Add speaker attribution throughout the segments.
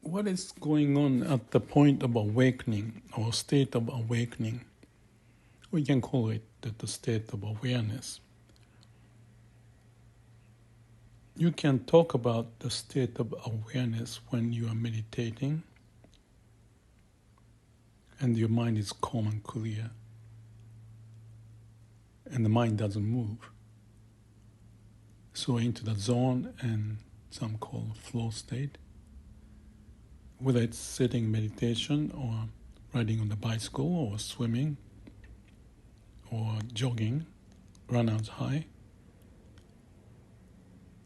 Speaker 1: what is going on at the point of awakening or state of awakening? We can call it the state of awareness. You can talk about the state of awareness when you are meditating and your mind is calm and clear and the mind doesn't move. So into the zone and some call flow state. Whether it's sitting meditation or riding on the bicycle or swimming or jogging, runner's high,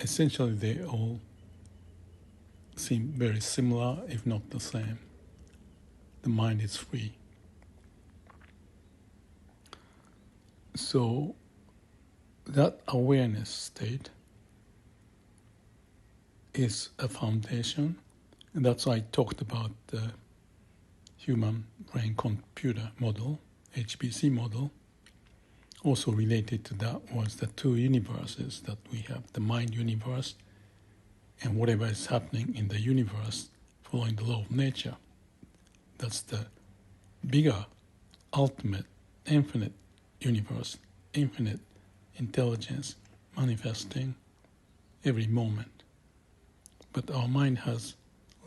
Speaker 1: essentially they all seem very similar, if not the same. The mind is free. So that awareness state is a foundation, and that's why I talked about the human brain computer model, HBC model. Also related to that was the two universes that we have, the mind universe and whatever is happening in the universe following the law of nature. That's the bigger, ultimate, infinite universe, infinite intelligence manifesting every moment. But our mind has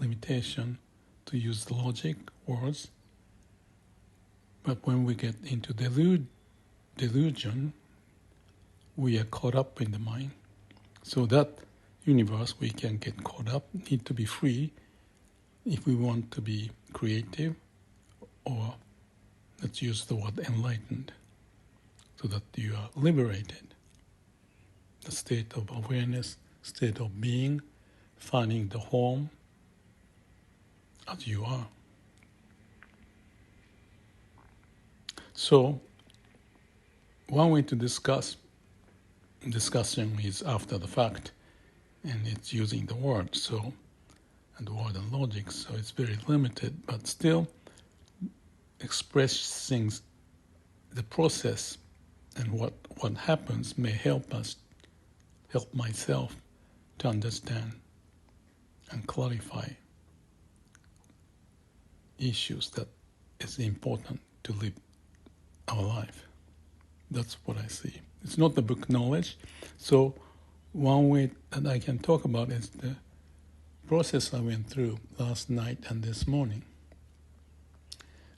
Speaker 1: limitation to use the logic, words. But when we get into delusion, we are caught up in the mind. So that universe we can get caught up, need to be free if we want to be creative, or let's use the word enlightened, so that you are liberated. The state of awareness, state of being, finding the home as you are. So, one way to discussion is after the fact, and it's using the word, so, and the word and logic, so it's very limited, but still expressing the process and what happens may help myself to understand and clarify issues that is important to live our life. That's what I see. It's not the book knowledge. So one way that I can talk about is the process I went through last night and this morning.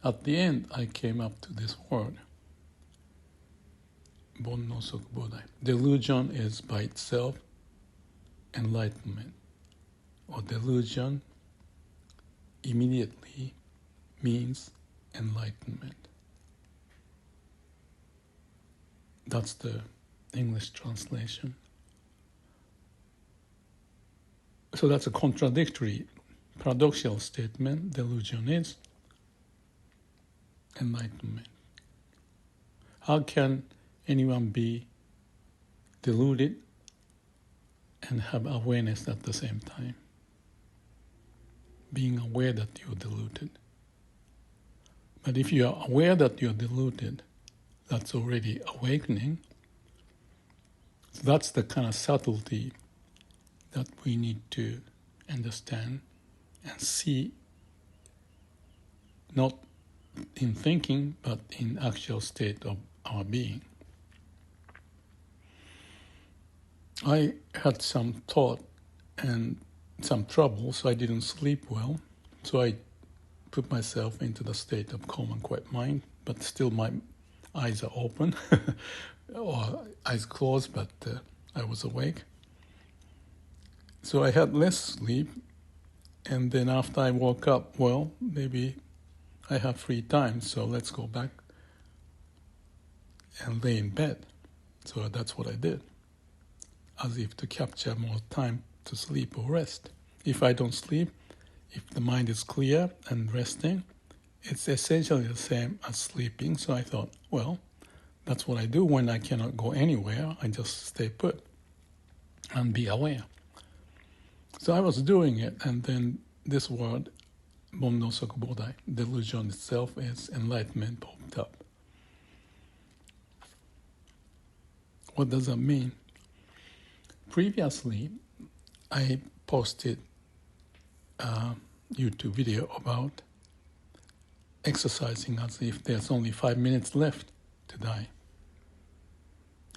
Speaker 1: At the end, I came up to this word, Bonnosok Bodai. Delusion is by itself enlightenment, or delusion immediately means enlightenment. That's the English translation. So that's a contradictory, paradoxical statement. Delusion is enlightenment. How can anyone be deluded and have awareness at the same time? Being aware that you're deluded. But if you are aware that you're deluded, that's already awakening. So that's the kind of subtlety that we need to understand and see, not in thinking, but in actual state of our being. I had some thought and some trouble, so I didn't sleep well. So I put myself into the state of calm and quiet mind, but still my eyes are open, or eyes closed, but I was awake. So I had less sleep, and then after I woke up, well, maybe I have free time, so let's go back and lay in bed. So that's what I did, as if to capture more time to sleep or rest. If I don't sleep, if the mind is clear and resting, it's essentially the same as sleeping. So I thought, well, that's what I do when I cannot go anywhere. I just stay put and be aware. So I was doing it, and then this word, Bonnosok Bodai, delusion itself is enlightenment, popped up. What does that mean? Previously, I posted YouTube video about exercising as if there's only 5 minutes left to die.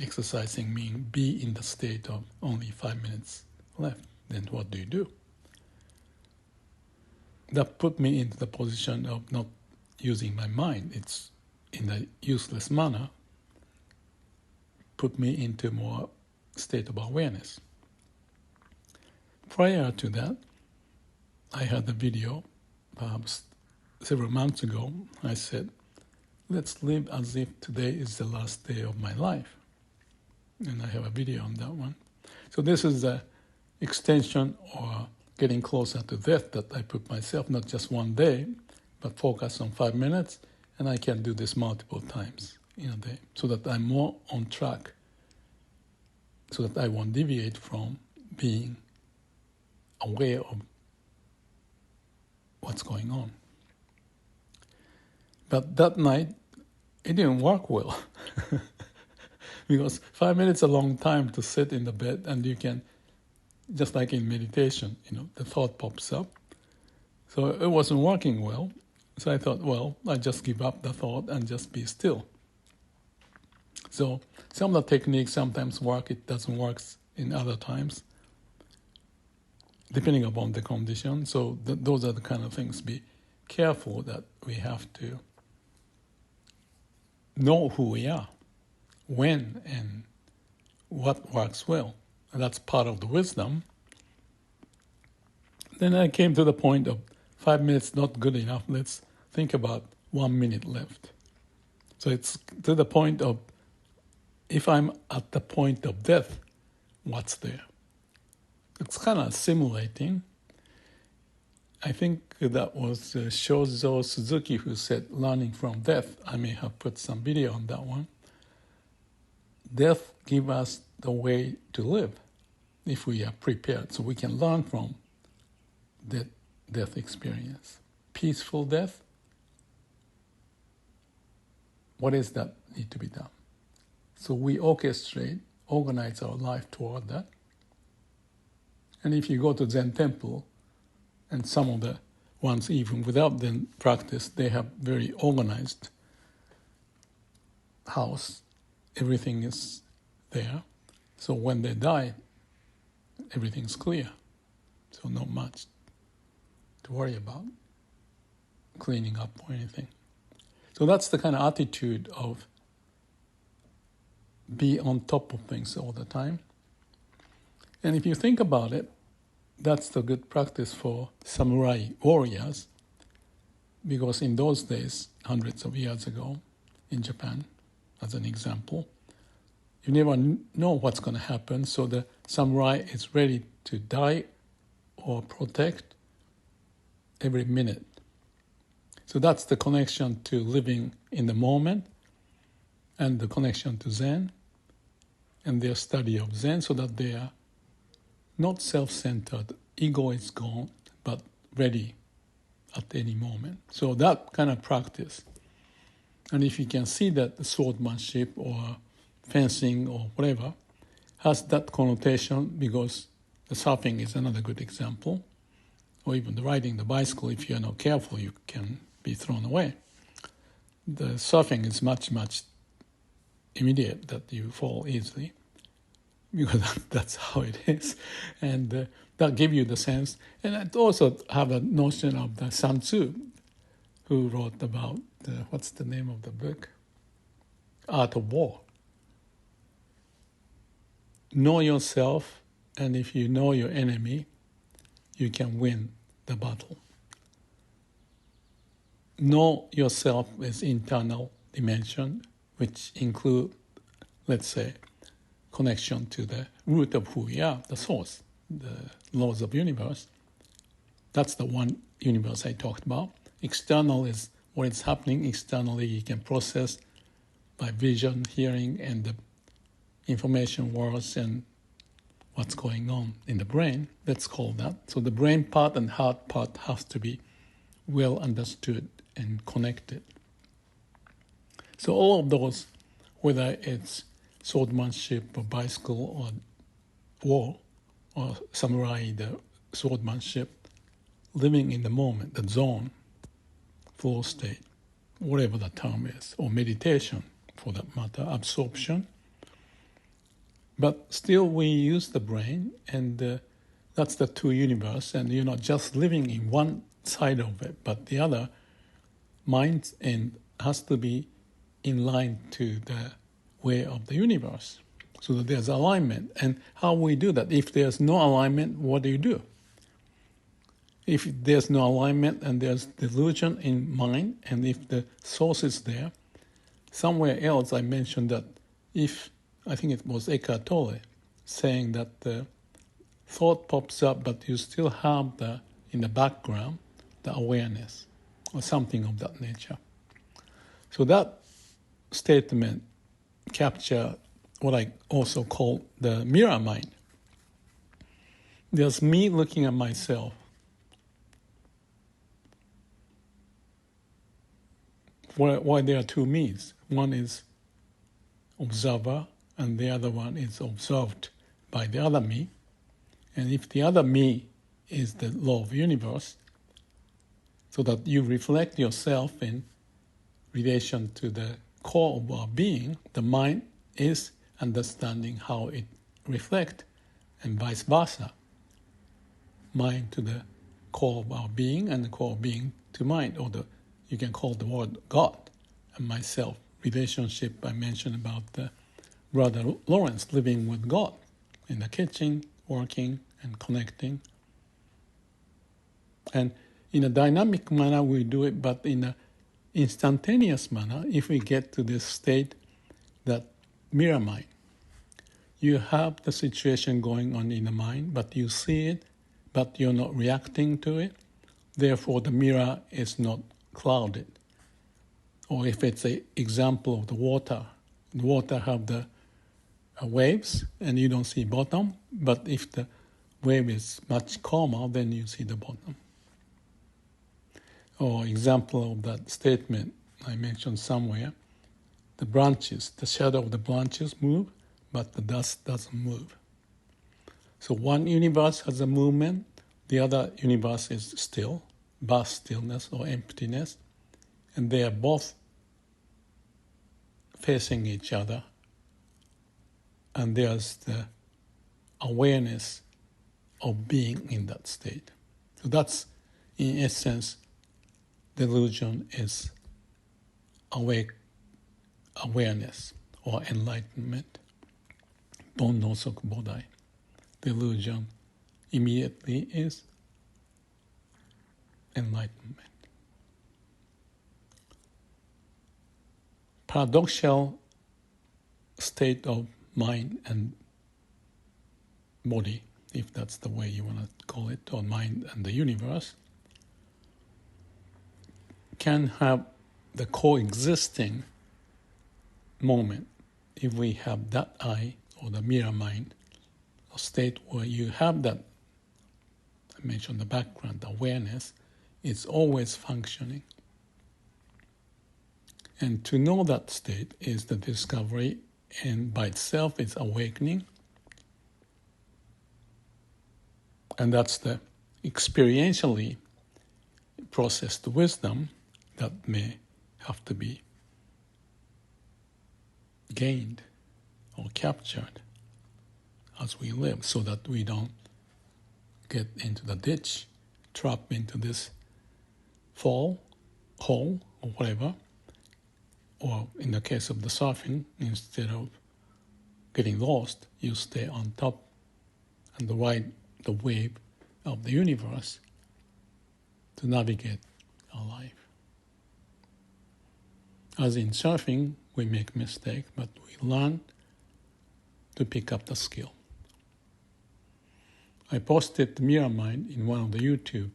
Speaker 1: Exercising means be in the state of only 5 minutes left. Then what do? That put me into the position of not using my mind. It's in a useless manner, put me into more state of awareness. Prior to that, I had a video, perhaps several months ago. I said, let's live as if today is the last day of my life. And I have a video on that one. So this is the extension or getting closer to death that I put myself, not just one day, but focus on 5 minutes, and I can do this multiple times in a day, so that I'm more on track, so that I won't deviate from being aware of what's going on. But that night, it didn't work well. Because 5 minutes is a long time to sit in the bed, and you can, just like in meditation, the thought pops up. So it wasn't working well. So I thought, well, I just give up the thought and just be still. So some of the techniques sometimes work, it doesn't work in other times, depending upon the condition. So those are the kind of things, be careful that we have to know who we are, when and what works well. And that's part of the wisdom. Then I came to the point of 5 minutes not good enough. Let's think about 1 minute left. So it's to the point of, if I'm at the point of death, what's there? It's kind of simulating. I think that was Shosan Suzuki who said, learning from death. I may have put some video on that one. Death gives us the way to live if we are prepared. So we can learn from that death experience. Peaceful death. What is that need to be done? So we organize our life toward that. And if you go to Zen temple, and some of the ones even without Zen practice, they have very organized house. Everything is there. So when they die, everything's clear. So not much to worry about cleaning up or anything. So that's the kind of attitude of be on top of things all the time. And if you think about it, that's the good practice for samurai warriors, because in those days, hundreds of years ago, in Japan, as an example, you never know what's going to happen, so the samurai is ready to die or protect every minute. So that's the connection to living in the moment, and the connection to Zen, and their study of Zen, so that they are not self-centered, ego is gone, but ready at any moment. So that kind of practice. And if you can see that the swordsmanship or fencing or whatever has that connotation, because the surfing is another good example, or even the riding the bicycle, if you're not careful, you can be thrown away. The surfing is much, much immediate, that you fall easily, because that's how it is. And that gives you the sense. And I also have a notion of the Sun Tzu, who wrote about, what's the name of the book? Art of War. Know yourself, and if you know your enemy, you can win the battle. Know yourself as internal dimension, which include, let's say, connection to the root of who we are, the source, the laws of universe. That's the one universe I talked about. External is what is happening externally. You can process by vision, hearing, and the information worlds and what's going on in the brain. Let's call that. So the brain part and heart part has to be well understood and connected. So all of those, whether it's swordsmanship or bicycle or war or samurai, the swordsmanship, living in the moment, the zone, flow state, whatever the term is, or meditation for that matter, absorption. But still we use the brain, and that's the two universe, and you're not just living in one side of it, but the other mind and has to be in line to the way of the universe. So that there's alignment. And how we do that? If there's no alignment, what do you do? If there's no alignment and there's delusion in mind, and if the source is there, somewhere else I mentioned that if, I think it was Eckhart Tolle, saying that the thought pops up, but you still have in the background, the awareness, or something of that nature. So that statement captures what I also call the mirror mind. There's me looking at myself. Why there are two me's. One is observer, and the other one is observed by the other me. And if the other me is the law of the universe, so that you reflect yourself in relation to the core of our being, the mind is understanding how it reflects, and vice versa. Mind to the core of our being, and the core of being to mind, or you can call the word God, and myself. Relationship I mentioned about Brother Lawrence living with God in the kitchen, working and connecting. And in a dynamic manner we do it, but in an instantaneous manner, if we get to this state, that mirror mind, you have the situation going on in the mind, but you see it, but you're not reacting to it. Therefore, the mirror is not clouded. Or if it's an example of the water have the waves, and you don't see bottom, but if the wave is much calmer, then you see the bottom. Or example of that statement I mentioned somewhere, the shadow of the branches move, but the dust doesn't move. So one universe has a movement, the other universe is still, vast stillness or emptiness, and they are both facing each other, and there's the awareness of being in that state. So that's, in essence, delusion is awareness or enlightenment. Bonno soku bodai. Delusion immediately is enlightenment. Paradoxical state of mind and body, if that's the way you want to call it, or mind and the universe, can have the coexisting moment if we have that eye or the mirror mind, a state where you have that, I mentioned the background, awareness, it's always functioning. And to know that state is the discovery, and by itself it's awakening. And that's the experientially processed wisdom that may have to be gained or captured as we live, so that we don't get into the ditch, trap into this hole, or whatever. Or in the case of the surfing, instead of getting lost, you stay on top and ride the wave of the universe to navigate our life. As in surfing, we make mistakes, but we learn to pick up the skill. I posted the Mirror Mind in one of the YouTube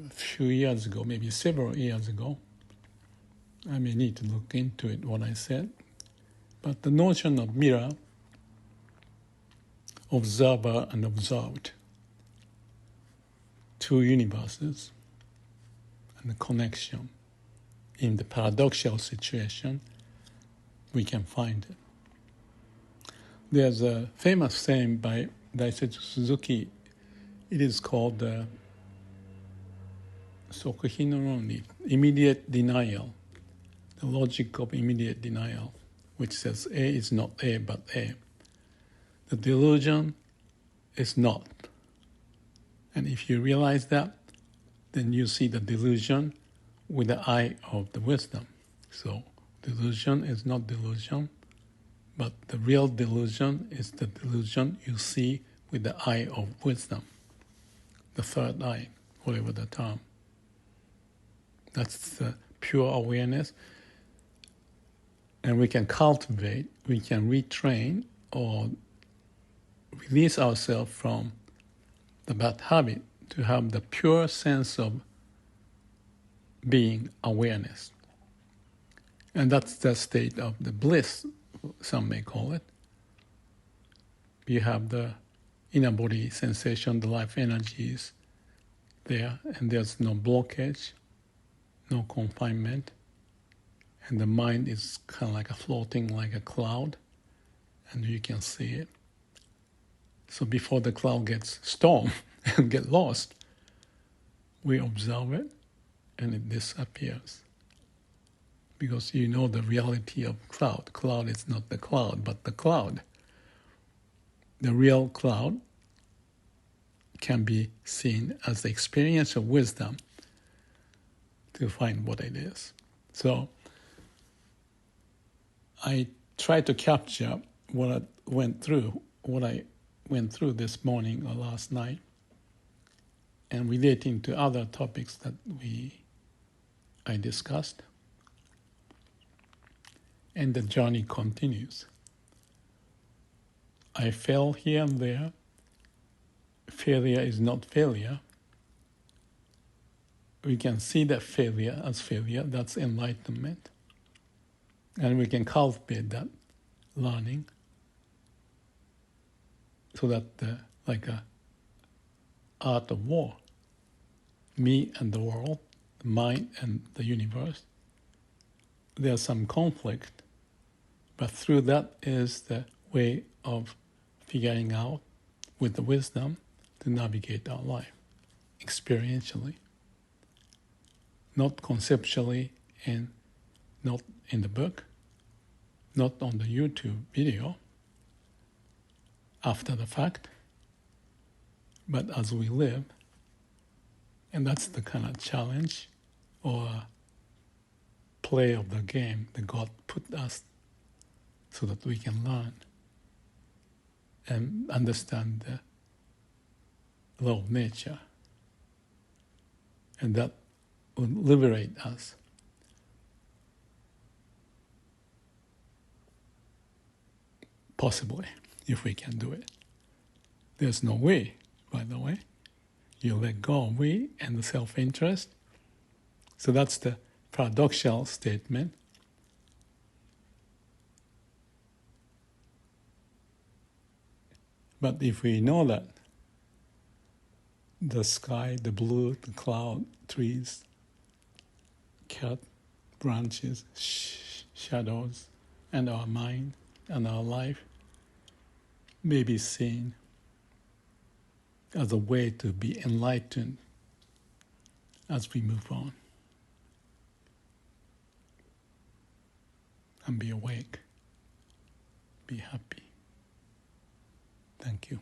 Speaker 1: a few years ago, maybe several years ago. I may need to look into it, what I said. But the notion of mirror, observer and observed, two universes, and the connection in the paradoxical situation, we can find it. There's a famous saying by DAisetz Suzuki. It is called sokuhi no roni, immediate denial, the logic of immediate denial, which says A is not A but A. The delusion is not. And if you realize that, then you see the delusion with the eye of the wisdom. So delusion is not delusion, but the real delusion is the delusion you see with the eye of wisdom, the third eye, whatever the term. That's the pure awareness. And we can cultivate, we can retrain or release ourselves from the bad habit to have the pure sense of being awareness. And that's the state of the bliss, some may call it. You have the inner body sensation, the life energies there, and there's no blockage, no confinement, and the mind is kind of like a floating like a cloud, and you can see it. So before the cloud gets stormed and get lost, we observe it and it disappears. Because you know the reality of cloud. Cloud is not the cloud, but the cloud. The real cloud can be seen as the experience of wisdom to find what it is. So I try to capture what I went through this morning or last night, and relating to other topics that I discussed. And the journey continues. I fail here and there. Failure is not failure. We can see that failure as failure, that's enlightenment. And we can cultivate that learning so that like a art of war, me and the world, the mind and the universe, there's some conflict, but through that is the way of figuring out with the wisdom to navigate our life experientially, not conceptually and not in the book, not on the YouTube video after the fact, but as we live. And that's the kind of challenge or play of the game that God put us so that we can learn and understand the law of nature. And that will liberate us. Possibly, if we can do it. There's no way, by the way. You let go of we and the self-interest. So that's the paradoxical statement. But if we know that the sky, the blue, the cloud, trees, cat, branches, shadows, and our mind and our life may be seen as a way to be enlightened as we move on and be awake, be happy. Thank you.